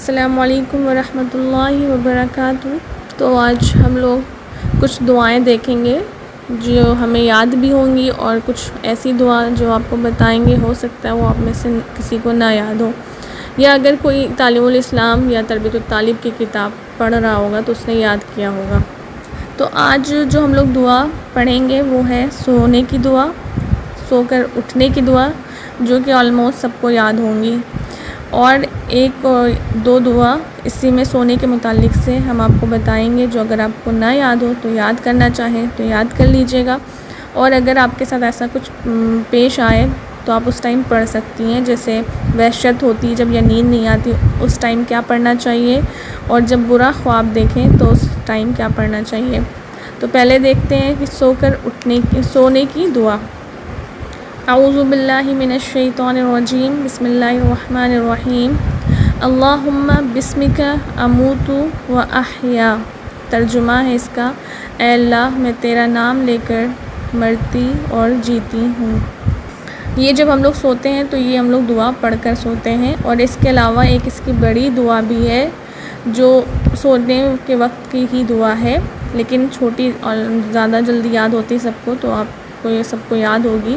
السلام علیکم ورحمۃ اللہ وبرکاتہ۔ تو آج ہم لوگ کچھ دعائیں دیکھیں گے جو ہمیں یاد بھی ہوں گی، اور کچھ ایسی دعا جو آپ کو بتائیں گے ہو سکتا ہے وہ آپ میں سے کسی کو نہ یاد ہو، یا اگر کوئی تعلیم الاسلام یا تربیت الطالب کی کتاب پڑھ رہا ہوگا تو اس نے یاد کیا ہوگا۔ تو آج جو ہم لوگ دعا پڑھیں گے وہ ہے سونے کی دعا، سو کر اٹھنے کی دعا، جو کہ آلموسٹ سب کو یاد ہوں گی، اور ایک دو دعا اسی میں سونے کے متعلق سے ہم آپ کو بتائیں گے، جو اگر آپ کو نہ یاد ہو تو یاد کرنا چاہیں تو یاد کر لیجئے گا، اور اگر آپ کے ساتھ ایسا کچھ پیش آئے تو آپ اس ٹائم پڑھ سکتی ہیں، جیسے وحشت ہوتی جب یا نیند نہیں آتی اس ٹائم کیا پڑھنا چاہیے، اور جب برا خواب دیکھیں تو اس ٹائم کیا پڑھنا چاہیے۔ تو پہلے دیکھتے ہیں کہ سونے کی دعا۔ اعوذ باللہ من الشیطان الرجیم، بسم اللہ الرحمن الرحیم، اللہم بسمک اموت و احیا۔ ترجمہ ہے اس کا، اے اللہ میں تیرا نام لے کر مرتی اور جیتی ہوں۔ یہ جب ہم لوگ سوتے ہیں تو یہ ہم لوگ دعا پڑھ کر سوتے ہیں، اور اس کے علاوہ ایک اس کی بڑی دعا بھی ہے جو سونے کے وقت کی ہی دعا ہے، لیکن چھوٹی اور زیادہ جلدی یاد ہوتی سب کو، تو آپ کو یہ سب کو یاد ہوگی۔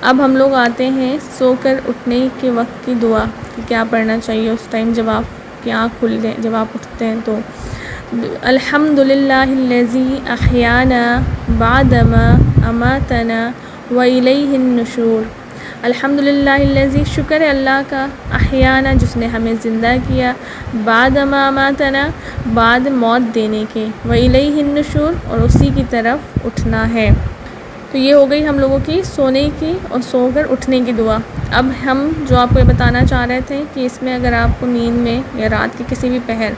اب ہم لوگ آتے ہیں سو کر اٹھنے کے وقت کی دعا کہ کیا پڑھنا چاہیے اس ٹائم جب آپ کی آنکھ کھل دیں، جب آپ اٹھتے ہیں تو الحمدللہ الذی احیانا بعدما اماتنا والیہ النشور۔ الحمدللہ الذی، شکر ہے اللہ کا، احیانا جس نے ہمیں زندہ کیا، بعدما اماتنا بعد موت دینے کے، والیہ النشور اور اسی کی طرف اٹھنا ہے۔ تو یہ ہو گئی ہم لوگوں کی سونے کی اور سو کر اٹھنے کی دعا۔ اب ہم جو آپ کو یہ بتانا چاہ رہے تھے کہ اس میں اگر آپ کو نیند میں یا رات کے کسی بھی پہر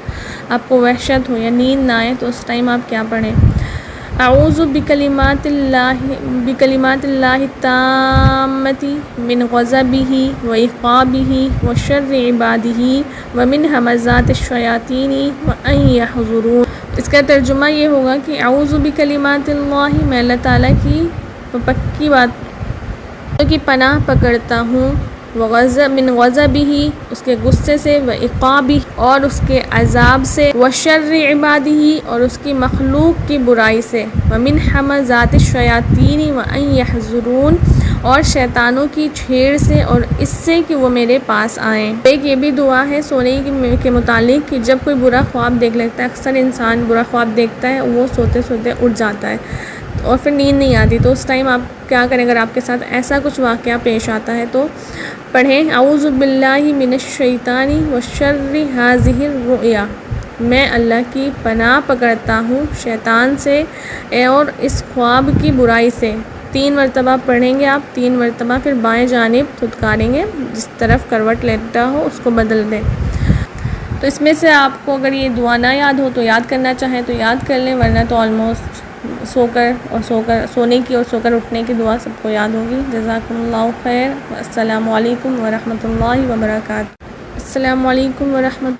آپ کو وحشت ہو یا نیند نہ آئے تو اس ٹائم آپ کیا پڑھیں؟ اعوذ بکلمات اللہ التامۃ من غضبہ وعقابہ وشر عبادہ ومن ہمزات الشیاطین وان یحضرون۔ اس کا ترجمہ یہ ہوگا کہ اعوذ بکلمات اللہ، میں اللہ تعالیٰ کی پکی بات کی پناہ پکڑتا ہوں، من غضبہ اس کے غصے سے، وعقابہ اور اس کے عذاب سے، وشر عبادہ اور اس کی مخلوق کی برائی سے، ومن ہمزات الشیاطین وان یحضرون اور شیطانوں کی چھیڑ سے اور اس سے کہ وہ میرے پاس آئیں۔ ایک یہ بھی دعا ہے سونے کے متعلق کہ جب کوئی برا خواب دیکھ لیتا ہے، اکثر انسان برا خواب دیکھتا ہے وہ سوتے سوتے اٹھ جاتا ہے اور پھر نیند نہیں آتی، تو اس ٹائم آپ کیا کریں؟ اگر آپ کے ساتھ ایسا کچھ واقعہ پیش آتا ہے تو پڑھیں اعوذ باللہ من الشیطان وشر ھذہ الرؤیا، میں اللہ کی پناہ پکڑتا ہوں شیطان سے اور اس خواب کی برائی سے۔ 3 مرتبہ پڑھیں گے آپ، 3 مرتبہ، پھر بائیں جانب دھتکاریں گے، جس طرف کروٹ لیٹا ہو اس کو بدل دیں۔ تو اس میں سے آپ کو اگر یہ دعا نہ یاد ہو تو یاد کرنا چاہیں تو یاد کر لیں، ورنہ تو آلموسٹ سونے کی اور سو کر اٹھنے کی دعا سب کو یاد ہوگی۔ جزاکم اللہ خیر، السلام علیکم ورحمۃ اللہ وبرکاتہ۔ السلام علیکم ورحمۃ